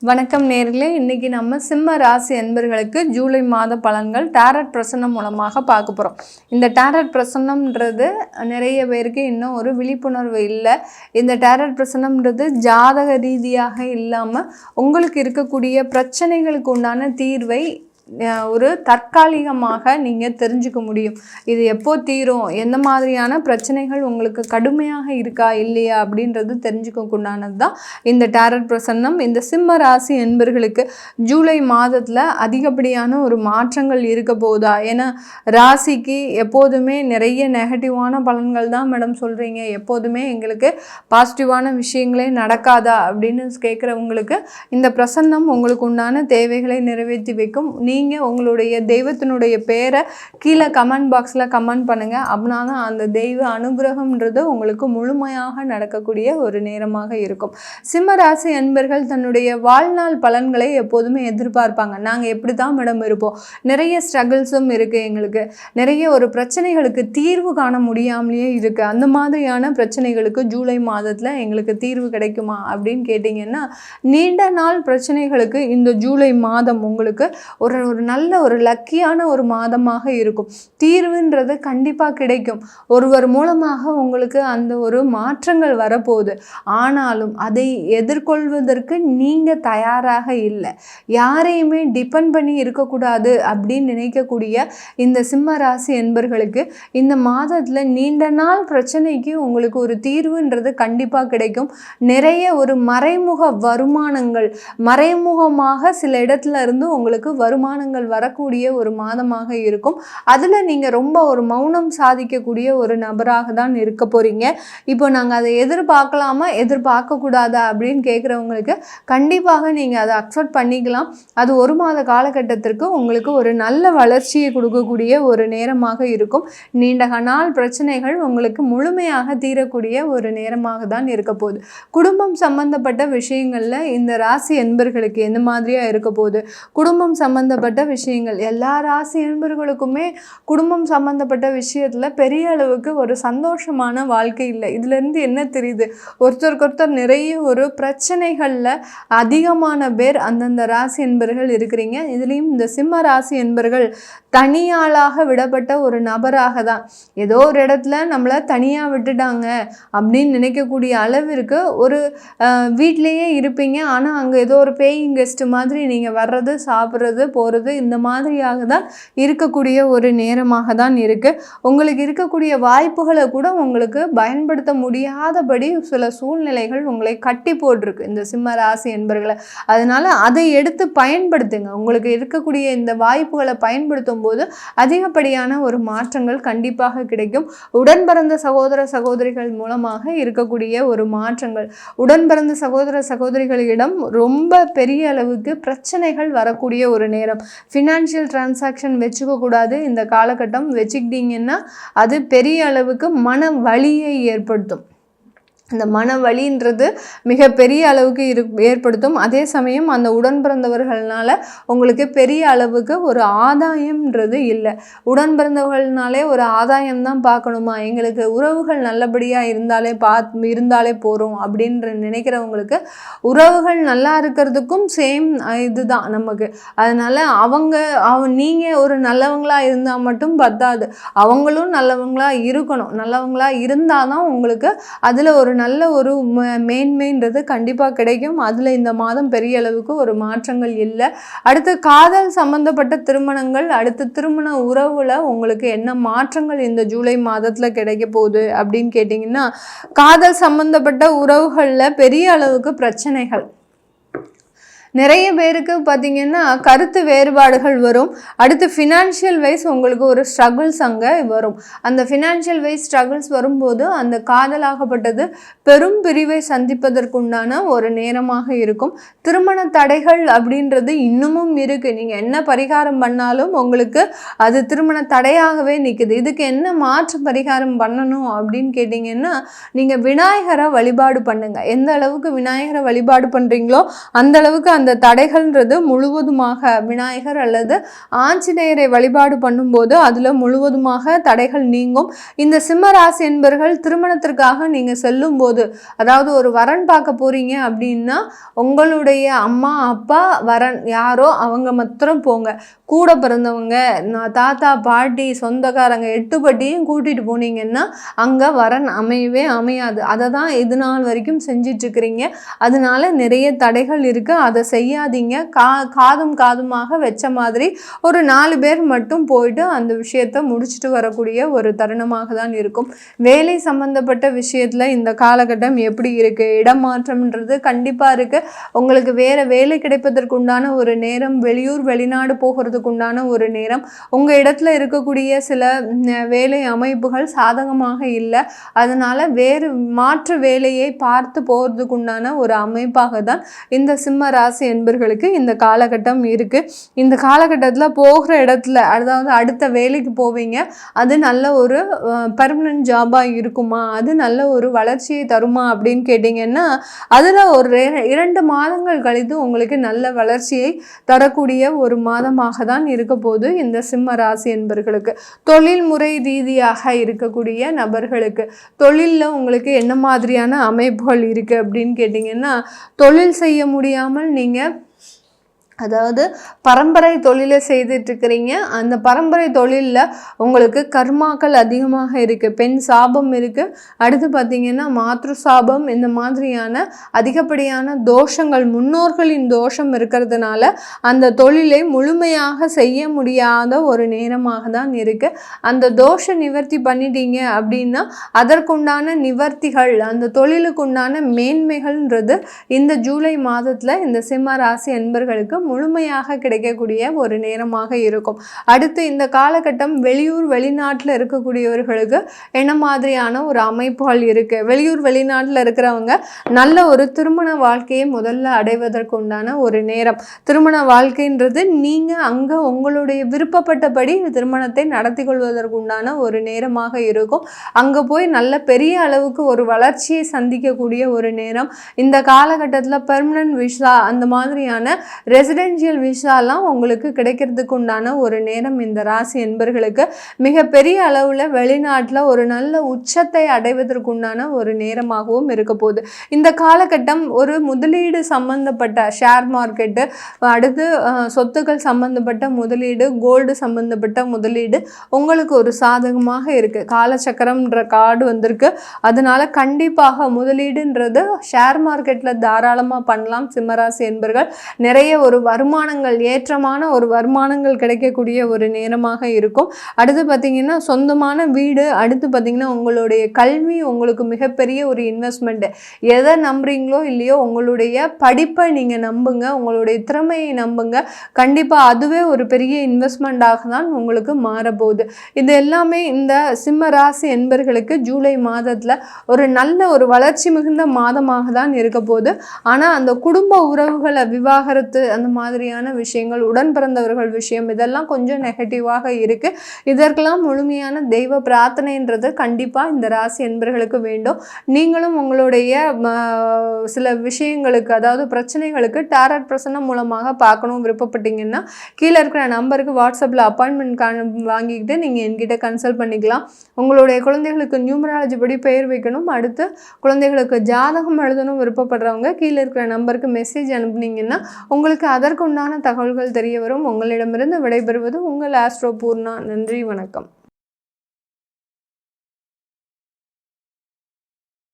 வணக்கம் நேர்களே, இன்னைக்கு நம்ம சிம்ம ராசி அன்பர்களுக்கு ஜூலை மாத பலன்கள் டாரட் பிரசன்னம் மூலமாக பார்க்க போகிறோம். இந்த டாரட் பிரசன்னம்ன்றது நிறைய பேருக்கு இன்னும் ஒரு விழிப்புணர்வு இல்லை. இந்த டாரட் பிரசன்னம்ன்றது ஜாதக ரீதியாக இல்லாமல் உங்களுக்கு இருக்கக்கூடிய பிரச்சனைகளுக்கு உண்டான தீர்வை ஒரு தற்காலிகமாக நீங்கள் தெரிஞ்சுக்க முடியும். இது எப்போ தீரும், எந்த மாதிரியான பிரச்சனைகள் உங்களுக்கு கடுமையாக இருக்கா இல்லையா அப்படின்றது தெரிஞ்சுக்கக்கூடானது தான் இந்த டாரட் பிரசன்னம். இந்த சிம்ம ராசி என்பர்களுக்கு ஜூலை மாதத்தில் அதிகப்படியான ஒரு மாற்றங்கள் இருக்க போகுதா? ஏன்னா ராசிக்கு எப்போதுமே நிறைய நெகட்டிவான பலன்கள் தான் மேடம் சொல்கிறீங்க, எப்போதுமே எங்களுக்கு பாசிட்டிவான விஷயங்களே நடக்காதா அப்படின்னு கேட்குறவங்களுக்கு இந்த பிரசன்னம் உங்களுக்கு உண்டான தேவைகளை நிறைவேற்றி வைக்கும். நீங்கள் உங்களுடைய தெய்வத்தினுடைய பேரை கீழே கமெண்ட் பாக்ஸில் கமெண்ட் பண்ணுங்கள். அப்படின்னா தான் அந்த தெய்வ அனுகிரகம்ன்றது உங்களுக்கு முழுமையாக நடக்கக்கூடிய ஒரு நேரமாக இருக்கும். சிம்ம ராசி அன்பர்கள் தன்னுடைய வாழ்நாள் பலன்களை எப்போதுமே எதிர்பார்ப்பாங்க. நாங்கள் எப்படி தான் மேடம் இருப்போம், நிறைய ஸ்ட்ரகிள்ஸும் இருக்குது, எங்களுக்கு நிறைய ஒரு பிரச்சனைகளுக்கு தீர்வு காண முடியாமலேயே இருக்குது. அந்த மாதிரியான பிரச்சனைகளுக்கு ஜூலை மாதத்தில் எங்களுக்கு தீர்வு கிடைக்குமா அப்படின்னு கேட்டிங்கன்னா, நீண்ட நாள் பிரச்சனைகளுக்கு இந்த ஜூலை மாதம் உங்களுக்கு ஒரு நல்ல ஒரு லக்கியான ஒரு மாதமாக இருக்கும். தீர்வுன்றது கண்டிப்பாக கிடைக்கும். ஒருவர் மூலமாக உங்களுக்கு அந்த ஒரு மாற்றங்கள் வரப்போகுது. ஆனாலும் அதை எதிர்கொள்வதற்கு நீங்கள் தயாராக இல்லை. யாரையுமே டிபெண்ட் பண்ணி இருக்கக்கூடாது அப்படின்னு நினைக்கக்கூடிய இந்த சிம்ம ராசி என்பர்களுக்கு இந்த மாதத்தில் நீண்ட நாள் பிரச்சனைக்கு உங்களுக்கு ஒரு தீர்வுன்றது கண்டிப்பாக கிடைக்கும். நிறைய ஒரு மறைமுக வருமானங்கள், மறைமுகமாக சில இடத்துல இருந்து உங்களுக்கு வருமானங்கள் வரக்கூடிய ஒரு மாதமாக இருக்கும். அதில் நீங்கள் ரொம்ப ஒரு மௌனம் சாதிக்கக்கூடிய ஒரு நபராக தான் இருக்க போகிறீங்க. இப்போ நாங்கள் அதை எதிர்பார்க்கலாமா எதிர்பார்க்கக்கூடாதா அப்படின்னு கேட்குறவங்களுக்கு கண்டிப்பாக நீங்கள் அதை அக்செப்ட் பண்ணிக்கலாம். அது ஒரு மாத காலகட்டத்திற்கு உங்களுக்கு ஒரு நல்ல வளர்ச்சியை கொடுக்கக்கூடிய ஒரு நேரமாக இருக்கும். நீண்ட நாள் பிரச்சனைகள் உங்களுக்கு முழுமையாக தீரக்கூடிய ஒரு நேரமாக தான் இருக்க போகுது. குடும்பம் சம்பந்தப்பட்ட விஷயங்களில் இந்த ராசி என்பர்களுக்கு எந்த மாதிரியாக இருக்க போகுது, குடும்பம் சம்பந்தப்பட்ட விஷயங்கள் எல்லா ராசி என்பர்களுக்குமே குடும்பம் சம்பந்தப்பட்ட விஷயத்தில் பெரிய அளவுக்கு ஒரு சந்தோஷமான வாழ்க்கை இல்லை. இதுலேருந்து என்ன தெரியுது, ஒருத்தருக்கொருத்தர் நிறைய ஒரு பிரச்சனைகளில் அதிகமான பேர் அந்தந்த ராசி என்பர்கள் இருக்கிறீங்க. இதுலேயும் இந்த சிம்ம ராசி என்பர்கள் தனியாளாக விடப்பட்ட ஒரு நபராக தான், ஏதோ ஒரு இடத்துல நம்மளை தனியாக விட்டுட்டாங்க அப்படின்னு நினைக்கக்கூடிய அளவிற்கு ஒரு வீட்லேயே இருப்பீங்க. ஆனால் அங்கே ஏதோ ஒரு பேயிங் கெஸ்ட் மாதிரி நீங்கள் வர்றது, சாப்பிட்றது, போகிறது, இந்த மாதிரியாக தான் இருக்கக்கூடிய ஒரு நேரமாக தான் இருக்குது. உங்களுக்கு இருக்கக்கூடிய வாய்ப்புகளை கூட உங்களுக்கு பயன்படுத்த முடியாதபடி சில சூழ்நிலைகள் உங்களை கட்டி போட்டிருக்கு இந்த சிம்ம ராசி என்பர்களை. அதனால் அதை எடுத்து பயன்படுத்துங்க. உங்களுக்கு இருக்கக்கூடிய இந்த வாய்ப்புகளை பயன்படுத்தும் போது அதிகப்படியான ஒரு மாற்றங்கள் கண்டிப்பாக கிடைக்கும். உடன் பிறந்த சகோதர சகோதரிகள் மூலமாக இருக்கக்கூடிய ஒரு மாற்றங்கள், உடன் பிறந்த சகோதர சகோதரிகளிடம் ரொம்ப பெரிய அளவுக்கு பிரச்சனைகள் வரக்கூடிய ஒரு நேரம். ஃபினான்ஷியல் டிரான்சாக்ஷன் வச்சுக்கக்கூடாது இந்த காலகட்டம். வச்சுக்கிட்டிங்கன்னா அது பெரிய அளவுக்கு மன வலியை ஏற்படுத்தும். அந்த மன வலின்றது மிக பெரிய அளவுக்கு ஏற்படுத்தும். அதே சமயம் அந்த உடன் பிறந்தவர்கள்னால உங்களுக்கு பெரிய அளவுக்கு ஒரு ஆதாயம்ன்றது இல்லை. உடன் பிறந்தவர்கள்னாலே ஒரு ஆதாயம் தான் பார்க்கணுமா, எங்களுக்கு உறவுகள் நல்லபடியாக இருந்தாலே போகிறோம் அப்படின்ற நினைக்கிறவங்களுக்கு உறவுகள் நல்லா இருக்கிறதுக்கும் சேம் இதுதான் நமக்கு. அதனால் நீங்கள் ஒரு நல்லவங்களாக இருந்தால் மட்டும் பத்தாது, அவங்களும் நல்லவங்களாக இருக்கணும். நல்லவங்களாக இருந்தால் தான் உங்களுக்கு அதில் ஒரு நல்ல ஒரு மேன்மைன்றது கண்டிப்பாக கிடைக்கும். அதில் இந்த மாதம் பெரிய அளவுக்கு ஒரு மாற்றங்கள் இல்லை. அடுத்து காதல் சம்பந்தப்பட்ட திருமணங்கள், அடுத்து திருமண உறவில் உங்களுக்கு என்ன மாற்றங்கள் இந்த ஜூலை மாதத்தில் கிடைக்க போகுது அப்படின்னு கேட்டிங்கன்னா, காதல் சம்பந்தப்பட்ட உறவுகளில் பெரிய அளவுக்கு பிரச்சனைகள், நிறைய பேருக்கு பார்த்திங்கன்னா கருத்து வேறுபாடுகள் வரும். அடுத்து ஃபினான்ஷியல் வைஸ் உங்களுக்கு ஒரு ஸ்ட்ரகிள்ஸ் அங்கே வரும். அந்த ஃபினான்ஷியல் வைஸ் ஸ்ட்ரகிள்ஸ் வரும்போது அந்த காதலாகப்பட்டது பெரும் பிரிவை சந்திப்பதற்குண்டான ஒரு நேரமாக இருக்கும். திருமண தடைகள் அப்படின்றது இன்னமும் இருக்குது. நீங்கள் என்ன பரிகாரம் பண்ணாலும் உங்களுக்கு அது திருமண தடையாகவே நிற்குது. இதுக்கு என்ன மாற்று பரிகாரம் பண்ணணும் அப்படின்னு கேட்டிங்கன்னா, நீங்கள் விநாயகரை வழிபாடு பண்ணுங்கள். எந்த அளவுக்கு விநாயகரை வழிபாடு பண்ணுறீங்களோ அந்த அளவுக்கு அந்த அந்த தடைகள்ன்றது முழுவதுமாக விநாயகர் அல்லது ஆஞ்சநேயரை வழிபாடு பண்ணும்போது அதில் முழுவதுமாக தடைகள் நீங்கும். இந்த சிம்ம ராசி என்பர்கள் திருமணத்திற்காக நீங்கள் செல்லும்போது, அதாவது ஒரு வரன் பார்க்க போறீங்க அப்படின்னா உங்களுடைய அம்மா அப்பா வரன் யாரோ அவங்க மாத்திரம் போங்க. கூட பிறந்தவங்க தாத்தா பாட்டி சொந்தக்காரங்க எட்டுப்பட்டியும் கூட்டிட்டு போனீங்கன்னா அங்கே வரன் அமையவே அமையாது. அதை தான் இது நாள் வரைக்கும் செஞ்சிட்ருக்கிறீங்க. அதனால நிறைய தடைகள் இருக்குது. அதை செய்யாதீங்க. காதுமாக வச்ச மாதிரி ஒரு 4 பேர் மட்டும் போயிட்டு அந்த விஷயத்தை முடிச்சுட்டு வரக்கூடிய ஒரு தருணமாக தான் இருக்கும். வேலை சம்பந்தப்பட்ட விஷயத்தில் இந்த காலகட்டம் எப்படி இருக்குது? இடமாற்றம்ன்றது கண்டிப்பாக இருக்குது. உங்களுக்கு வேறு வேலை கிடைப்பதற்குண்டான ஒரு நேரம், வெளியூர் வெளிநாடு போகிறதுக்குண்டான ஒரு நேரம், உங்கள் இடத்துல இருக்கக்கூடிய சில வேலை அமைப்புகள் சாதகமாக இல்லை. அதனால் வேறு மாற்று வேலையை பார்த்து போகிறதுக்குண்டான ஒரு அமைப்பாக தான் இந்த சிம்ம ராசி என்பர்களுக்கு இந்த காலகட்டம் இருக்குது. இந்த காலகட்டத்தில் போகிற இடத்துல, அதாவது அடுத்த வேலைக்கு போவீங்க, அது நல்ல ஒரு பர்மனன்ட் ஜாபாக இருக்குமா, அது நல்ல ஒரு வளர்ச்சியை தருமா அப்படின்னு கேட்டிங்கன்னா அதில் ஒரு 2 மாதங்கள் கழித்து உங்களுக்கு நல்ல வளர்ச்சியை தரக்கூடிய ஒரு மாதமாக தான் இருக்க போது இந்த சிம்ம ராசி என்பர்களுக்கு. தொழில் முறை ரீதியாக இருக்கக்கூடிய நபர்களுக்கு தொழிலில் உங்களுக்கு என்ன மாதிரியான அமைப்புகள் இருக்குது அப்படின்னு கேட்டிங்கன்னா, தொழில் செய்ய முடியாமல் நீங்கள் அதாவது பரம்பரை தொழிலை செய்துட்ருக்கிறீங்க. அந்த பரம்பரை தொழிலில் உங்களுக்கு கர்மாக்கள் அதிகமாக இருக்குது. பெண் சாபம் இருக்குது. அடுத்து பார்த்திங்கன்னா மாத்ரு சாபம், இந்த மாதிரியான அதிகப்படியான தோஷங்கள், முன்னோர்களின் தோஷம் இருக்கிறதுனால அந்த தொழிலை முழுமையாக செய்ய முடியாத ஒரு நேரமாக தான் இருக்குது. அந்த தோஷ நிவர்த்தி பண்ணிட்டீங்க அப்படின்னா அதற்குண்டான நிவர்த்திகள், அந்த தொழிலுக்குண்டான மேன்மைகள்ன்றது இந்த ஜூலை மாதத்தில் இந்த சிம்ம ராசி என்பர்களுக்கு முழுமையாக கிடைக்கக்கூடிய ஒரு நேரமாக இருக்கும். அடுத்து இந்த காலகட்டம் வெளியூர் வெளிநாட்டில் இருக்கக்கூடியவர்களுக்கு என்ன மாதிரியான ஒரு அமைப்புகள் இருக்குது? வெளியூர் வெளிநாட்டில் இருக்கிறவங்க நல்ல ஒரு திருமண வாழ்க்கையை முதல்ல அடைவதற்குண்டான ஒரு நேரம். திருமண வாழ்க்கைன்றது நீங்கள் அங்கே உங்களுடைய விருப்பப்பட்டபடி திருமணத்தை நடத்தி கொள்வதற்குண்டான ஒரு நேரமாக இருக்கும். அங்கே போய் நல்ல பெரிய அளவுக்கு ஒரு வளர்ச்சியை சந்திக்கக்கூடிய ஒரு நேரம். இந்த காலகட்டத்தில் பெர்மனன்ட் விசா, அந்த மாதிரியான ரெசிடென்ஷியல் விசாலாம் உங்களுக்கு கிடைக்கிறதுக்கு உண்டான ஒரு நேரம் இந்த ராசி என்பர்களுக்கு. மிகப்பெரிய அளவில் வெளிநாட்டில் ஒரு நல்ல உச்சத்தை அடைவதற்குண்டான ஒரு நேரமாகவும் இருக்க போகுது. இந்த காலகட்டம் ஒரு முதலீடு சம்பந்தப்பட்ட ஷேர் மார்க்கெட்டு, அடுத்து சொத்துக்கள் சம்பந்தப்பட்ட முதலீடு, கோல்டு சம்பந்தப்பட்ட முதலீடு உங்களுக்கு ஒரு சாதகமாக இருக்குது. காலச்சக்கரம்ன்ற கார்டு வந்திருக்கு. அதனால கண்டிப்பாக முதலீடுன்றது ஷேர் மார்க்கெட்டில் தாராளமாக பண்ணலாம். சிம்மராசி என்பர்கள் நிறைய ஒரு வருமானங்கள், ஏற்றமான ஒரு வருமானங்கள் கிடைக்கக்கூடிய ஒரு நேரமாக இருக்கும். அடுத்து பார்த்திங்கன்னா சொந்தமான வீடு, அடுத்து பார்த்திங்கன்னா உங்களுடைய கல்வி உங்களுக்கு மிகப்பெரிய ஒரு இன்வெஸ்ட்மெண்ட்டு. எதை நம்புறீங்களோ இல்லையோ உங்களுடைய படிப்பை நீங்கள் நம்புங்க, உங்களுடைய திறமையை நம்புங்க. கண்டிப்பாக அதுவே ஒரு பெரிய இன்வெஸ்ட்மெண்ட்டாக தான் உங்களுக்கு மாறப்போகுது. இது எல்லாமே இந்த சிம்ம ராசி என்பர்களுக்கு ஜூலை மாதத்தில் ஒரு நல்ல ஒரு வளர்ச்சி மிகுந்த மாதமாக தான் இருக்க போகுது. ஆனால் அந்த குடும்ப உறவுகளை, விவாகரத்து, அந்த மாதிரியான விஷயங்கள், உடன் பிறந்தவர்கள் விஷயம், இதெல்லாம் கொஞ்சம் நெகட்டிவாக இருக்குது. இதற்கெல்லாம் முழுமையான தெய்வ பிரார்த்தனைன்றது கண்டிப்பாக இந்த ராசி என்பர்களுக்கு வேண்டும். நீங்களும் உங்களுடைய சில விஷயங்களுக்கு, அதாவது பிரச்சனைகளுக்கு டாரட் பிரசன்னம் மூலமாக பார்க்கணும் விருப்பப்பட்டீங்கன்னா கீழே இருக்கிற நம்பருக்கு வாட்ஸ்அப்பில் அப்பாயின்மெண்ட் வாங்கிக்கிட்டு நீங்கள் என்கிட்ட கன்சல்ட் பண்ணிக்கலாம். உங்களுடைய குழந்தைகளுக்கு நியூமராலஜி படி பெயர் வைக்கணும், அடுத்து குழந்தைகளுக்கு ஜாதகம் எழுதணும் விருப்பப்படுறவங்க கீழே இருக்கிற நம்பருக்கு மெசேஜ் அனுப்புனீங்கன்னா உங்களுக்கு அதற்குண்டான தகவல்கள் தெரிய வரும். உங்களிடமிருந்து விடைபெறுவது உங்கள் ஆஸ்ட்ரோ பூர்ணா. நன்றி, வணக்கம்.